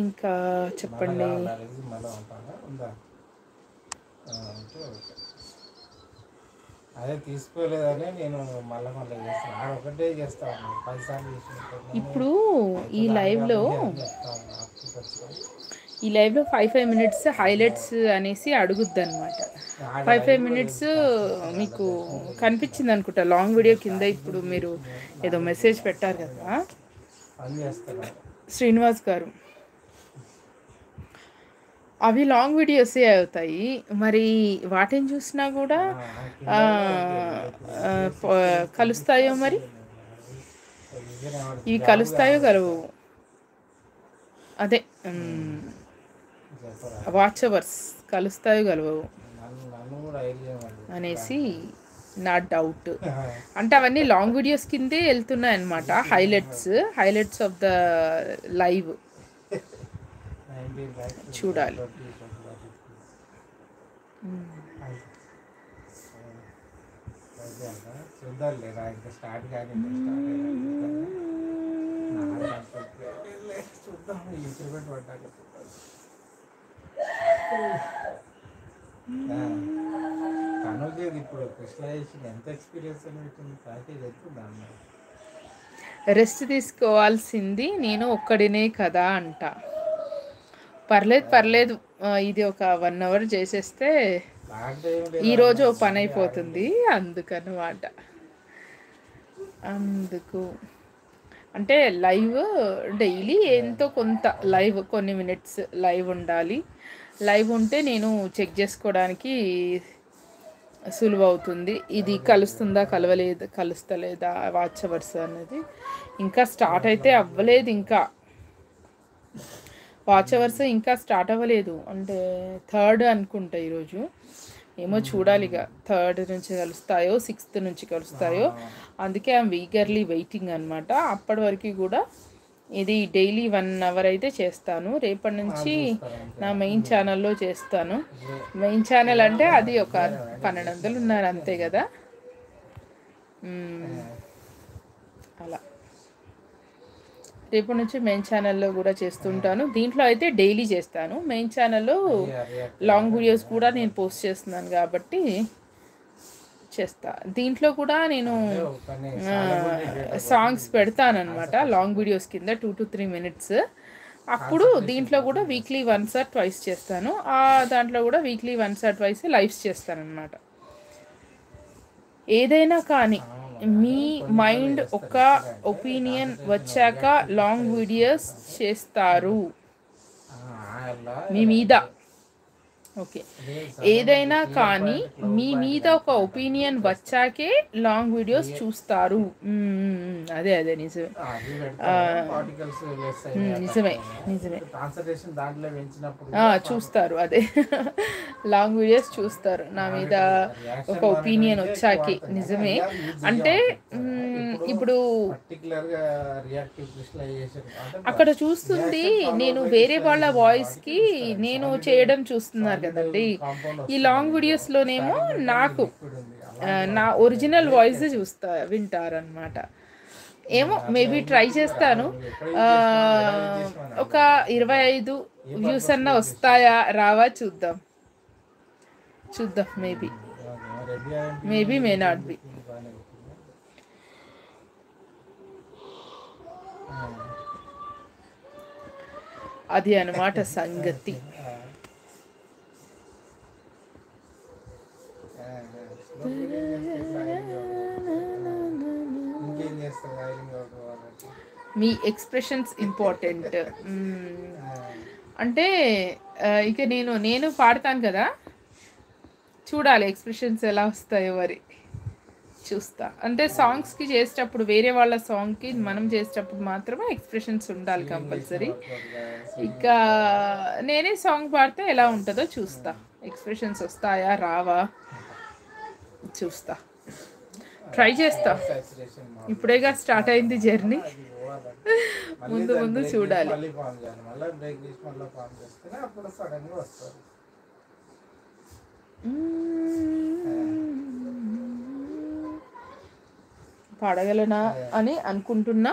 ఇంకా చెప్పండి. అదే తీసుకోలేదని నేను మళ్ళీ చేస్తాను, ఒకటే చేస్తాను 10 సార్లు చేసిన. ఇప్పుడు ఈ లైవ్లో 5 minutes హైలైట్స్ అనేసి అడుగుద్ది అనమాట. 5 minutes మీకు కనిపించింది అనుకుంటా లాంగ్ వీడియో కింద. ఇప్పుడు మీరు ఏదో మెసేజ్ పెట్టారు కదా శ్రీనివాస్ గారు, అవి లాంగ్ వీడియోసే అవుతాయి. మరి వాటిని చూసినా కూడా కలుస్తాయో మరి? ఇవి కలుస్తాయో కలవు? అదే వాచ్ అవర్స్ కలుస్తాయో కలవవు అనేసి నా డౌట్. అంటే అవన్నీ లాంగ్ వీడియోస్ కిందే వెళ్తున్నాయి అన్నమాట. హైలైట్స్ ఆఫ్ ద లైవ్ చూడాలి. రెస్ట్ తీసుకోవాల్సింది నేను ఒక్కడినే కదా అంట. పర్లేదు, ఇది ఒక 1 hour చేసేస్తే ఈరోజు పని అయిపోతుంది. అందుకనమాట. అందుకు అంటే లైవ్ డైలీ ఎంతో కొంత లైవ్, కొన్ని మినిట్స్ లైవ్ ఉండాలి. లైవ్ ఉంటే నేను చెక్ చేసుకోవడానికి సులువు అవుతుంది. ఇది కలుస్తుందా కలుస్తలేదా వాచ్ అవర్స్ అనేది. ఇంకా స్టార్ట్ అయితే అవ్వలేదు. ఇంకా వాచ్ అవర్స్ ఇంకా స్టార్ట్ అవ్వలేదు. అంటే 3rd అనుకుంటా ఈరోజు. ఏమో చూడాలి. ఇక 3rd నుంచి కలుస్తాయో 6th నుంచి కలుస్తాయో. అందుకే ఐఎమ్ ఈగర్లీ వెయిటింగ్ అనమాట. అప్పటి వరకు కూడా ఇది డైలీ 1 hour అయితే చేస్తాను. రేపటి నుంచి నా మెయిన్ ఛానల్లో చేస్తాను. మెయిన్ ఛానల్ అంటే అది ఒక 1200 ఉన్నారు అంతే కదా. అలా రేపటి నుంచి మెయిన్ ఛానల్లో కూడా చేస్తుంటాను. దీంట్లో అయితే డైలీ చేస్తాను. మెయిన్ ఛానల్లో లాంగ్ వీడియోస్ కూడా నేను పోస్ట్ చేస్తున్నాను కాబట్టి చేస్తా. దీంట్లో కూడా నేను సాంగ్స్ పెడతానమాట లాంగ్ వీడియోస్ కింద 2 to 3 minutes. అప్పుడు దీంట్లో కూడా వీక్లీ 1 or 2 చేస్తాను. దాంట్లో కూడా వీక్లీ 1 or 2 లైవ్స్ చేస్తానన్నమాట. ఏదైనా కానీ మీ మైండ్ ఒక ఒపీనియన్ వచ్చాక లాంగ్ వీడియోస్ చేస్తారు మీ మీద. ఓకే, ఏదైనా కానీ మీ మీద ఒక ఒపీనియన్ వచ్చాకే లాంగ్ వీడియోస్ చూస్తారు. అదే నిజమే నిజమే నిజమే చూస్తారు. అదే లాంగ్ వీడియోస్ చూస్తారు నా మీద ఒక ఒపీనియన్ వచ్చాకే. నిజమే. అంటే ఇప్పుడు అక్కడ చూస్తుంది నేను వేరే వాళ్ళ వాయిస్కి నేను చేయడం చూస్తున్నారు కదండి. ఈ లాంగ్ వీడియోస్లోనేమో నాకు నా ఒరిజినల్ వాయిస్ వింటారనమాట. ఏమో మేబీ ట్రై చేస్తాను. ఒక 25 views అన్నా వస్తాయా రావా చూద్దాం. Maybe may not be. అది అన్నమాట సంగతి. మీ ఎక్స్ప్రెషన్స్ ఇంపార్టెంట్. అంటే ఇక నేను పాడతాను కదా, చూడాలి ఎక్స్ప్రెషన్స్ ఎలా వస్తాయో మరి చూస్తా. అంటే సాంగ్స్కి చేసేటప్పుడు వేరే వాళ్ళ సాంగ్కి మనం చేసేటప్పుడు మాత్రమే ఎక్స్ప్రెషన్స్ ఉండాలి కంపల్సరీ. ఇక నేనే సాంగ్ పాడితే ఎలా ఉంటుందో చూస్తా. ఎక్స్ప్రెషన్స్ వస్తాయా రావా చూస్తా, ట్రై చేస్తా. ఇప్పుడేగా స్టార్ట్ అయింది జర్నీ, ముందు చూడాలి. పాడగలనా అని అనుకుంటున్నా.